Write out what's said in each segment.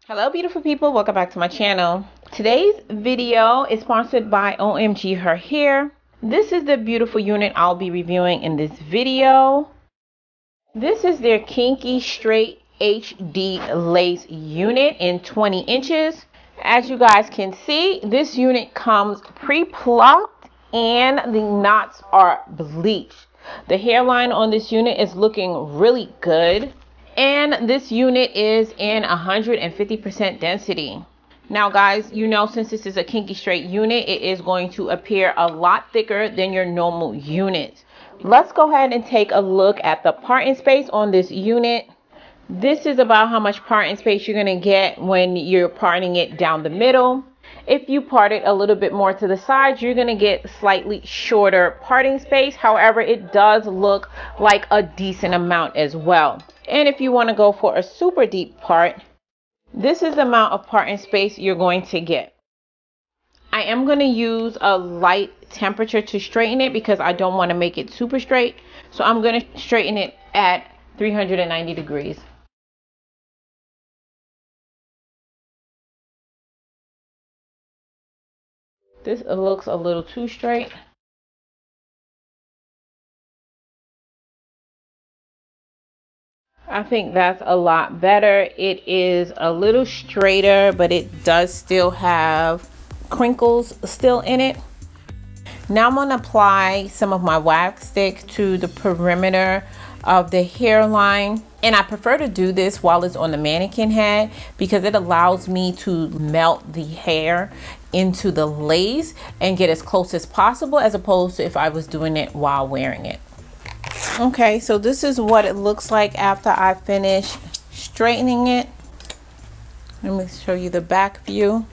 Hello beautiful people, welcome back to my channel. Today's video is sponsored by OMGHERHAIR. This is the beautiful unit I'll be reviewing in this video. This is their Kinky Straight HD Lace unit in 20 inches. As you guys can see, this unit comes pre-plucked and the knots are bleached. The hairline on this unit is looking really good. And this unit is in 150% density. Now guys, you know, since this is a kinky straight unit, it is going to appear a lot thicker than your normal unit. Let's go ahead and take a look at the parting space on this unit. This is about how much parting space you're going to get when you're parting it down the middle. If you part it a little bit more to the sides, you're going to get slightly shorter parting space. However, it does look like a decent amount as well. And if you want to go for a super deep part, this is the amount of parting space you're going to get. I am going to use a light temperature to straighten it because I don't want to make it super straight. So I'm going to straighten it at 390 degrees. This looks a little too straight. I think that's a lot better. It is a little straighter, but it does still have crinkles still in it. Now I'm going to apply some of my wax stick to the perimeter of the hairline. And I prefer to do this while it's on the mannequin head because it allows me to melt the hair into the lace and get as close as possible, as opposed to if I was doing it while wearing it. Okay, so this is what it looks like after I finish straightening it. Let me show you the back view.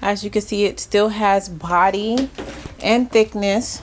As you can see, it still has body and thickness.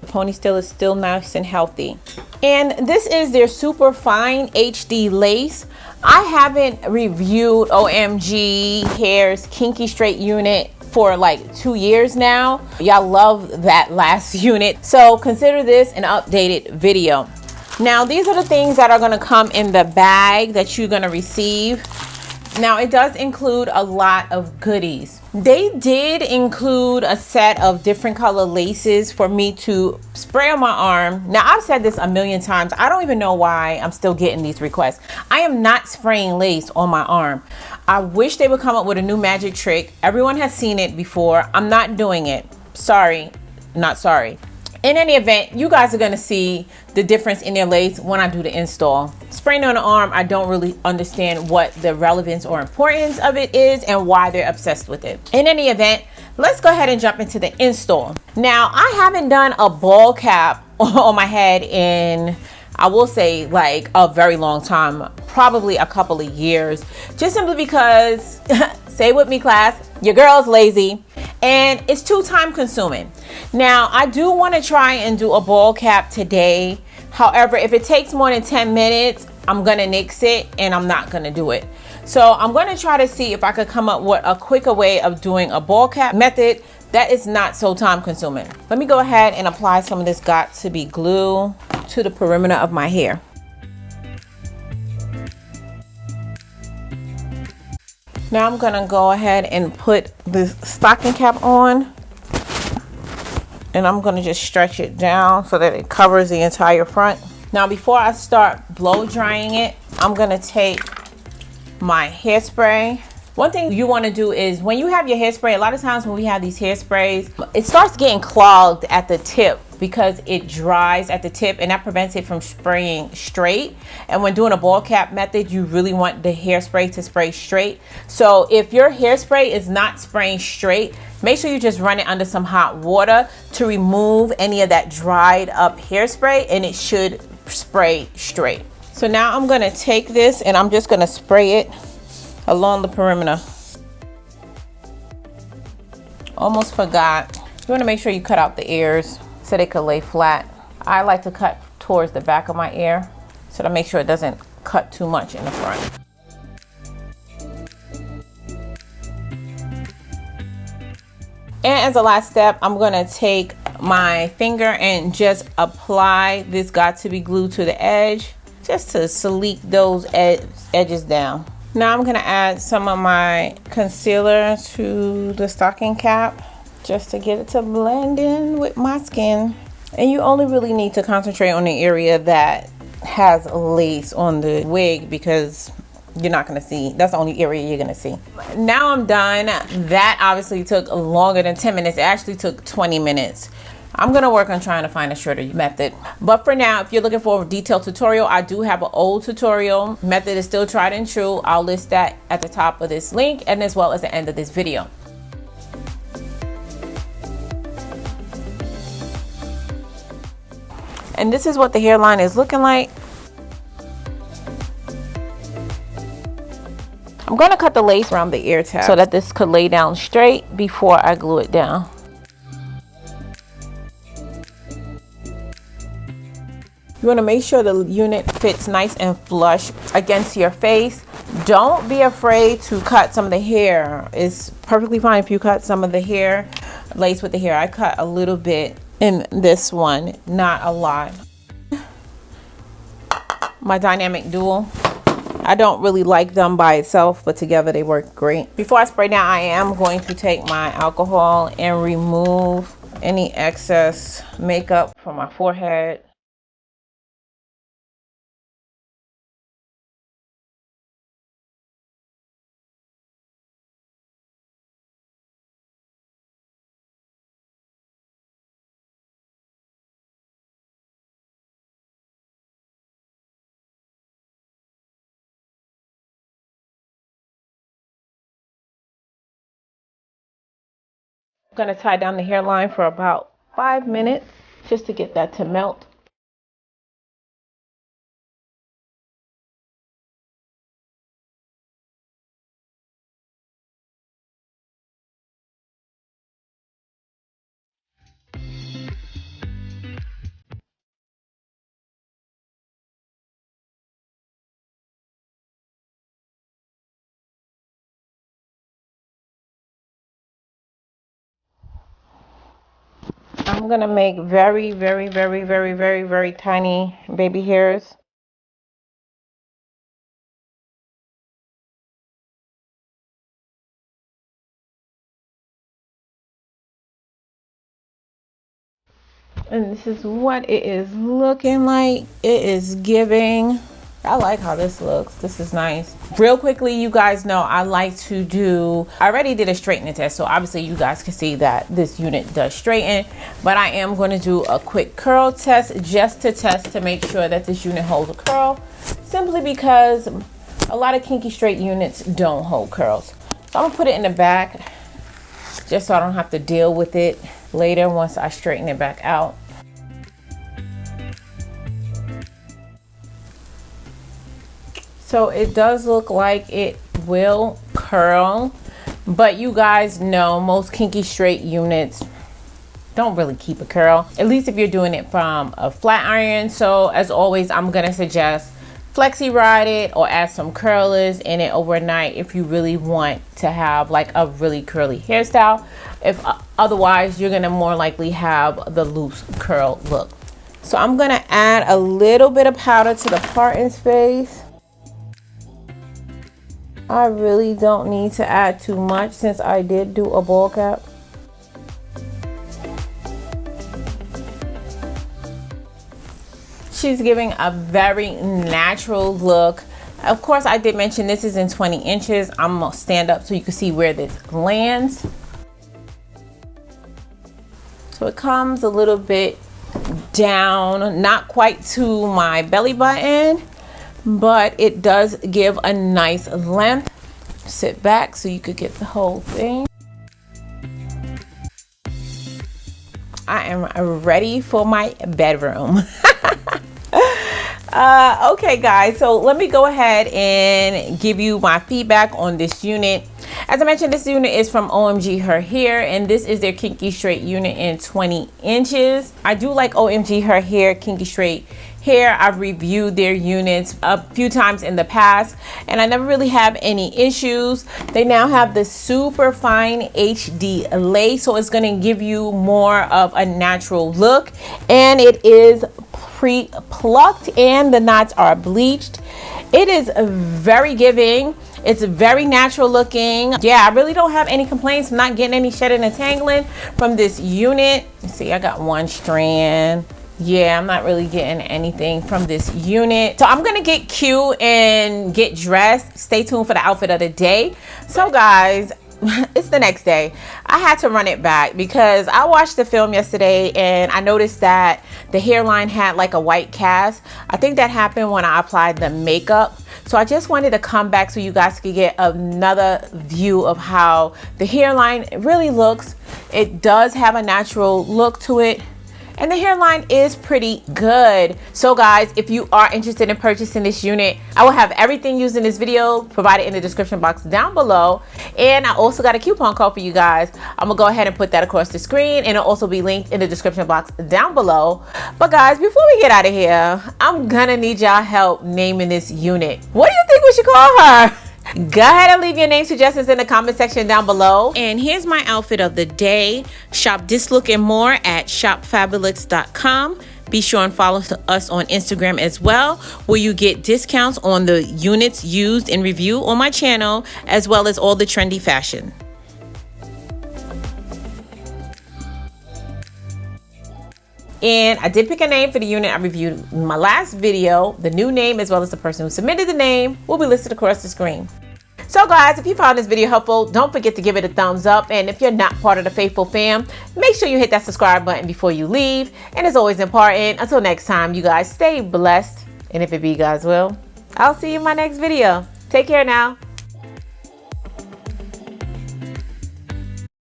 The ponytail is still nice and healthy. And this is their super fine HD lace. I haven't reviewed OMGHERHAIR's Kinky Straight unit for like 2 years now. Y'all love that last unit, so consider this an updated video. Now these are the things that are going to come in the bag that you're going to receive. Now it does include a lot of goodies. They did include a set of different color laces for me to spray on my arm. Now I've said this a million times. I don't even know why I'm still getting these requests. I am not spraying lace on my arm. I wish they would come up with a new magic trick. Everyone has seen it before. I'm not doing it. Sorry, not sorry. In any event, you guys are going to see the difference in their lace when I do the install. Spraying on the arm, I don't really understand what the relevance or importance of it is and why they're obsessed with it. In any event, let's go ahead and jump into the install. Now, I haven't done a ball cap on my head in, I will say, like a very long time, probably a couple of years, just simply because, say with me class, your girl's lazy and it's too time consuming. Now, I do want to try and do a ball cap today. However, if it takes more than 10 minutes, I'm going to nix it and I'm not going to do it. So I'm going to try to see if I could come up with a quicker way of doing a ball cap method that is not so time consuming. Let me go ahead and apply some of this got2b glue to the perimeter of my hair. Now I'm going to go ahead and put the stocking cap on. And I'm going to just stretch it down so that it covers the entire front. Now before I start blow drying it, I'm going to take my hairspray. One thing you want to do is when you have your hairspray, a lot of times when we have these hairsprays, it starts getting clogged at the tip because it dries at the tip and that prevents it from spraying straight. And when doing a ball cap method, you really want the hairspray to spray straight. So if your hairspray is not spraying straight, make sure you just run it under some hot water to remove any of that dried up hairspray and it should spray straight. So now I'm going to take this and I'm just going to spray it along the perimeter. Almost forgot. You want to make sure you cut out the ears so they could lay flat. I like to cut towards the back of my ear so to make sure it doesn't cut too much in the front. And as a last step, I'm going to take my finger and just apply this got2b glue to the edge. just to sleek those edges down. Now I'm gonna add some of my concealer to the stocking cap just to get it to blend in with my skin. And you only really need to concentrate on the area that has lace on the wig, because you're not gonna see, that's the only area you're gonna see. Now I'm done. That obviously took longer than 10 minutes. It actually took 20 minutes. I'm gonna work on trying to find a shorter method. But for now, if you're looking for a detailed tutorial, I do have an old tutorial. Method is still tried and true. I'll list that at the top of this link and as well as the end of this video. And this is what the hairline is looking like. I'm gonna cut the lace around the ear tab so that this could lay down straight before I glue it down. You want to make sure the unit fits nice and flush against your face. Don't be afraid to cut some of the hair. It's perfectly fine if you cut some of the hair, lace with the hair. I cut a little bit in this one, not a lot. My dynamic duo. I don't really like them by itself, but together they work great. Before I spray down, I am going to take my alcohol and remove any excess makeup from my forehead. I'm going to tie down the hairline for about 5 minutes just to get that to melt. I'm gonna make very tiny baby hairs. And this is what it is looking like. It is giving. I like how this looks. This is nice. Real quickly, you guys know I like to do, I already did a straightening test, so obviously you guys can see that this unit does straighten, but I am going to do a quick curl test just to test to make sure that this unit holds a curl, simply because a lot of kinky straight units don't hold curls. So I'm gonna put it in the back just so I don't have to deal with it later once I straighten it back out. So it does look like it will curl, but you guys know most kinky straight units don't really keep a curl, at least if you're doing it from a flat iron. So as always, I'm gonna suggest flexi ride it or add some curlers in it overnight if you really want to have like a really curly hairstyle. If otherwise, you're gonna more likely have the loose curl look. So I'm gonna add a little bit of powder to the parting space. I really don't need to add too much since I did do a ball cap. She's giving a very natural look. Of course, I did mention this is in 20 inches. I'm gonna stand up so you can see where this lands. So it comes a little bit down, not quite to my belly button, but it does give a nice length. Sit back so you could get the whole thing. I am ready for my bedroom. Okay guys, so let me go ahead and give you my feedback on this unit. As I mentioned, this unit is from OMGHERHAIR, and this is their Kinky Straight unit in 20 inches. I do like OMGHERHAIR Kinky Straight hair. I've reviewed their units a few times in the past, and I never really have any issues. They now have the super fine HD lace, so it's going to give you more of a natural look, and it is pre-plucked and the knots are bleached. It is very giving. It's very natural looking. Yeah, I really don't have any complaints. I'm not getting any shedding and tangling from this unit. Let's see, I got one strand. Yeah, I'm not really getting anything from this unit. So I'm gonna get cute and get dressed. Stay tuned for the outfit of the day. So guys, it's the next day. I had to run it back because I watched the film yesterday and I noticed that the hairline had like a white cast. I think that happened when I applied the makeup. So I just wanted to come back so you guys could get another view of how the hairline really looks. It does have a natural look to it. And the hairline is pretty good. So guys, if you are interested in purchasing this unit, I will have everything used in this video provided in the description box down below. And I also got a coupon code for you guys. I'm gonna go ahead and put that across the screen, and it'll also be linked in the description box down below. But guys, before we get out of here, I'm gonna need y'all help naming this unit. What do you think we should call her? Go ahead and leave your name suggestions in the comment section down below. And here's my outfit of the day. Shop this look and more at shopfabulous.com. Be sure and follow us on Instagram as well, where you get discounts on the units used in review on my channel, as well as all the trendy fashion. And I did pick a name for the unit I reviewed in my last video. The new name, as well as the person who submitted the name, will be listed across the screen. So guys, if you found this video helpful, don't forget to give it a thumbs up. And if you're not part of the Faithful fam, make sure you hit that subscribe button before you leave. And it's always important. Until next time, you guys stay blessed. And if it be God's will, I'll see you in my next video. Take care now.